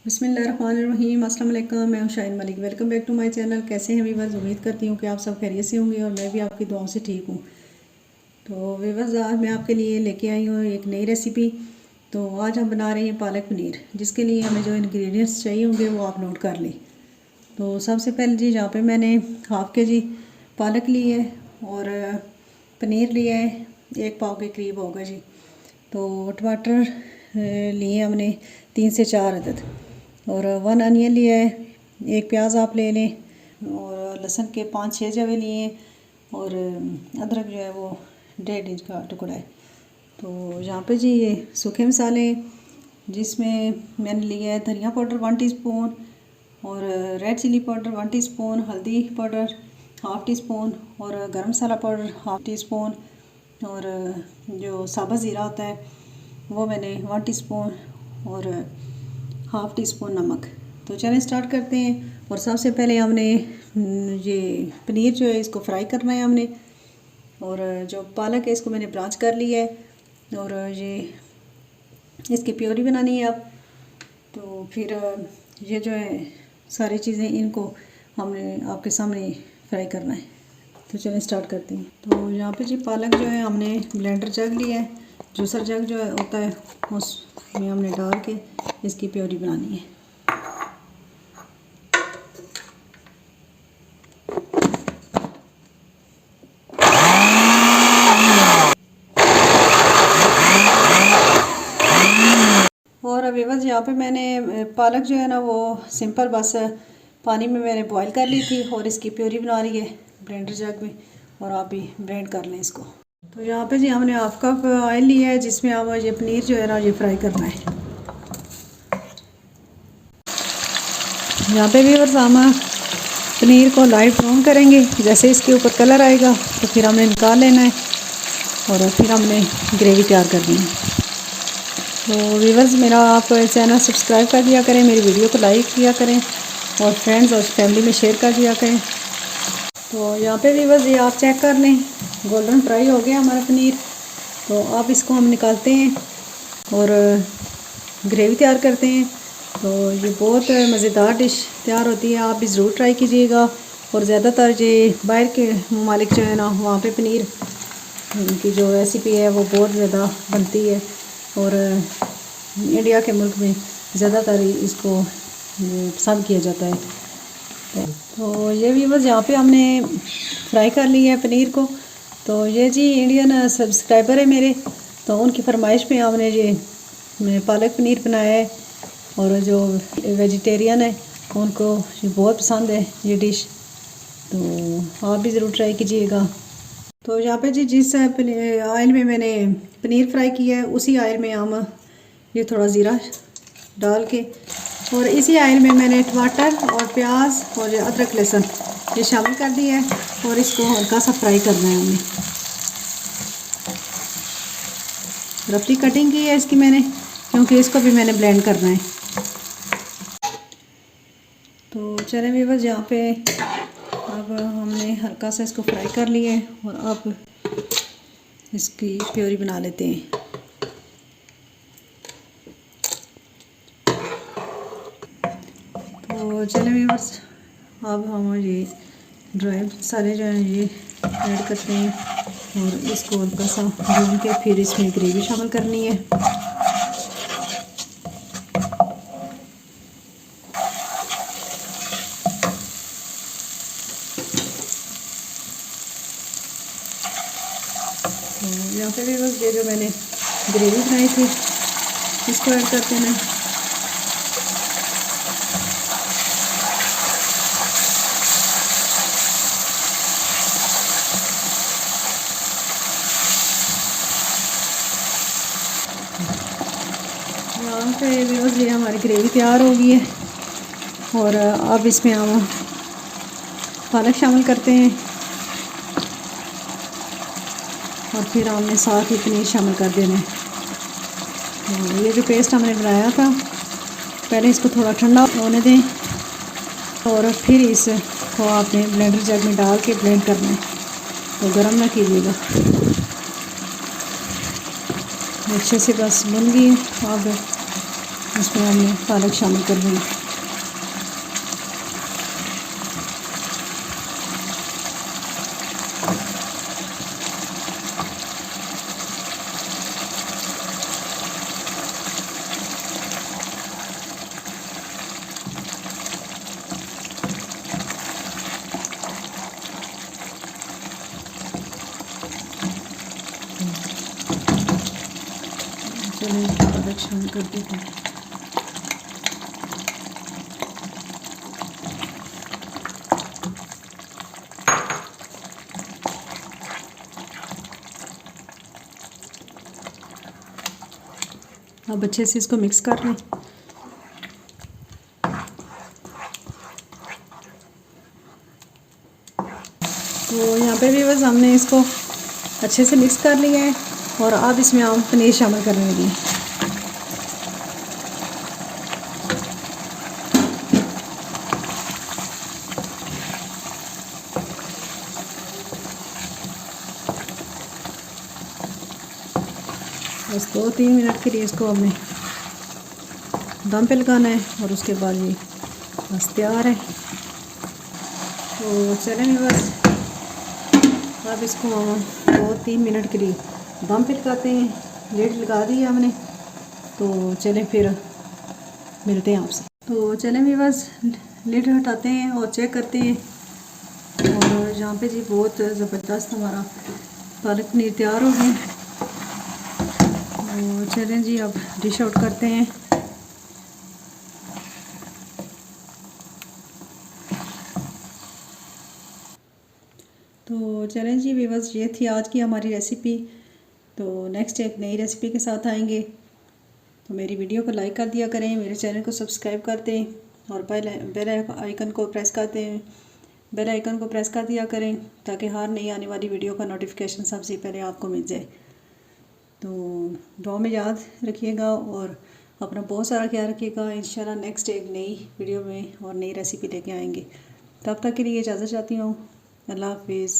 बिस्मिल्लाहिर्रहमानिर्रहीम। अस्सलाम वालेकुम। मैं हूं Shaheen Malik. Welcome back to my channel. कैसे हैं वीवर्स? उम्मीद करती हूँ कि आप सब खैरियत से होंगे और मैं भी आपकी दुआओं से ठीक हूँ। तो वीवर्स, आज मैं आपके लिए लेके आई हूँ एक नई रेसिपी। तो आज हम बना रहे हैं पालक पनीर, जिसके लिए हमें जो इंग्रेडिएंट्स चाहिए होंगे वो आप नोट कर लें। तो सबसे पहले जी, यहाँ पर मैंने हाफ़ के जी पालक ली है और पनीर लिया है 1 पाव के करीब होगा जी। तो टमाटर लिए हमने 3 से 4 अदद और 1 अनियन लिया है। 1 प्याज आप ले लें और लहसुन के 5-6 जवे लिए और अदरक जो है वो 1.5 इंच का टुकड़ा है। तो यहाँ पे जी ये सूखे मसाले, जिसमें मैंने लिया है धनिया पाउडर 1 टीस्पून और रेड चिली पाउडर 1 टीस्पून, हल्दी पाउडर 1/2 टीस्पून और गरम मसाला पाउडर 1/2 टीस्पून और जो साबुत ज़ीरा होता है वो मैंने 1 टीस्पून और 1/2 टीस्पून नमक। तो चलें स्टार्ट करते हैं। और सबसे पहले हमने ये पनीर जो है इसको फ्राई करना है हमने, और जो पालक है इसको मैंने ब्रांच कर लिया है और ये इसकी प्योरी बनानी है अब। तो फिर ये जो है सारी चीज़ें इनको हमने आपके सामने फ्राई करना है। तो चलें स्टार्ट करते हैं। तो यहाँ पे जी पालक जो है हमने ब्लेंडर जग लिया है, जूसर जग जो है होता है उसमें हमने डाल के इसकी प्योरी बनानी है। और अभी बस यहाँ पे मैंने पालक जो है ना वो सिंपल बस पानी में मैंने बॉईल कर ली थी और इसकी प्योरी बना रही है ब्लेंडर जग में, और आप भी ब्लेंड कर लें इसको। तो यहाँ पे जी हमने 1/2 कप ऑयल लिया है, जिसमें हम ये पनीर जो है ना ये फ्राई करना है। यहाँ पे भी बस हम पनीर को लाइट ब्राउन करेंगे। जैसे इसके ऊपर कलर आएगा तो फिर हमने निकाल लेना है और फिर हमने ग्रेवी तैयार करनी है। तो व्यूअर्स, मेरा आप चैनल सब्सक्राइब कर दिया करें, मेरी वीडियो को लाइक किया करें और फ्रेंड्स और फैमिली में शेयर कर दिया करें। तो यहाँ पे व्यूअर्स ये आप चेक कर लें, गोल्डन फ्राई हो गया हमारा पनीर। तो आप इसको हम निकालते हैं और ग्रेवी तैयार करते हैं। तो ये बहुत मज़ेदार डिश तैयार होती है, आप भी ज़रूर ट्राई कीजिएगा। और ज़्यादातर ये बाहर के ममालिक जो है ना वहाँ पे पनीर की जो रेसिपी है वो बहुत ज़्यादा बनती है, और इंडिया के मुल्क में ज़्यादातर इसको पसंद किया जाता है। तो ये भी बस यहाँ पे हमने फ्राई कर लिया है पनीर को। तो ये जी इंडियन सब्सक्राइबर है मेरे, तो उनकी फरमाइश पे हमने ये पालक पनीर बनाया है, और जो वेजिटेरियन है उनको ये बहुत पसंद है ये डिश। तो आप भी ज़रूर ट्राई कीजिएगा। तो यहाँ पे जी जिस ऑयल में मैंने पनीर फ्राई किया है उसी ऑयल में हम ये थोड़ा ज़ीरा डाल के, और इसी ऑयल में मैंने टमाटर और प्याज और अदरक लहसुन ये शामिल कर दिया है, और इसको हल्का सा फ्राई करना है हमने। रफली कटिंग की है इसकी मैंने, क्योंकि इसको भी मैंने ब्लेंड करना है। तो चलें भी बस यहाँ पे अब हमने हल्का सा इसको फ्राई कर लिया है, और अब इसकी प्योरी बना लेते हैं। तो चलें भी बस अब हम ये ड्राई सारे जो हैं ये ऐड करते हैं, और इसको हल्का सा भून के फिर इसमें ग्रेवी शामिल करनी है। तो यहाँ पे भी बस ये जो मैंने ग्रेवी बनाई थी इसको ऐड करते हैं। यहाँ पे भी बस ये हमारी ग्रेवी तैयार हो गई है, और अब इसमें हम पालक शामिल करते हैं, और फिर हमने साथ ही पनीर शामिल कर देना है। तो ये जो पेस्ट हमने बनाया था पहले इसको थोड़ा ठंडा होने दें, और फिर इसको आपने ब्लेंडर जग में डाल के ब्लेंड करना है। तो गर्म ना कीजिएगा, अच्छे से बस बन गई। अब इसमें हमने पालक शामिल कर दी। चलिए पालक शामिल कर देते हैं। अब अच्छे से इसको मिक्स कर लें। तो यहाँ पे भी बस हमने इसको अच्छे से मिक्स कर लिया है और अब इसमें हम पनीर शामिल करने लगे। बस 2-3 मिनट के लिए इसको हमने दम पे लगाना है और उसके बाद ये बस तैयार है। तो चलें बस अब इसको हम 2-3 मिनट के लिए दम पे लगाते हैं। लिड लगा दी है हमने। तो चलें फिर मिलते हैं आपसे। तो चलें भी बस लिड हटाते हैं और चेक करते हैं। और यहाँ पे जी बहुत ज़बरदस्त हमारा पालक पनीर तैयार हो गया। तो चलें जी अब डिश आउट करते हैं। तो चलें जी बस ये थी आज की हमारी रेसिपी। तो नेक्स्ट एक नई रेसिपी के साथ आएंगे। तो मेरी वीडियो को लाइक कर दिया करें, मेरे चैनल को सब्सक्राइब कर दें और बेल आइकन को प्रेस कर दें। बेल आइकन को प्रेस कर दिया करें ताकि हर नई आने वाली वीडियो का नोटिफिकेशन सबसे पहले आपको मिल जाए। तो दुआ में याद रखिएगा और अपना बहुत सारा ख्याल रखिएगा। इंशाल्लाह नेक्स्ट एक नई वीडियो में और नई रेसिपी लेके आएंगे। तब तक के लिए इजाज़त चाहती हूँ। अल्लाह हाफिज़।